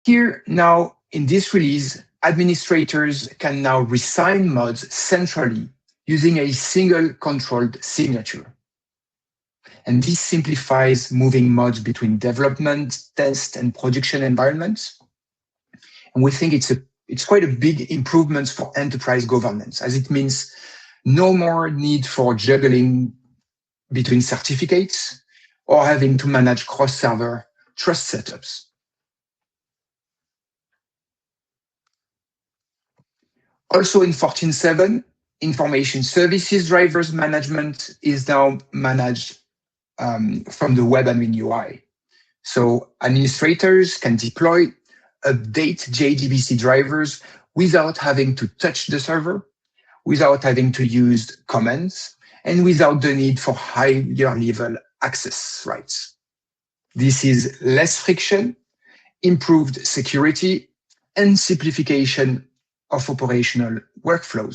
Here now, in this release, administrators can now resign mods centrally using a single controlled signature. And this simplifies moving mods between development, test, and production environments. And we think it's quite a big improvement for enterprise governance, as it means no more need for juggling between certificates or having to manage cross-server trust setups. Also in 14.7, information services drivers management is now managed from the web admin UI. So administrators can deploy, update JDBC drivers without having to touch the server, without having to use commands, and without the need for higher level access rights. This is less friction, improved security, and simplification of operational workflows.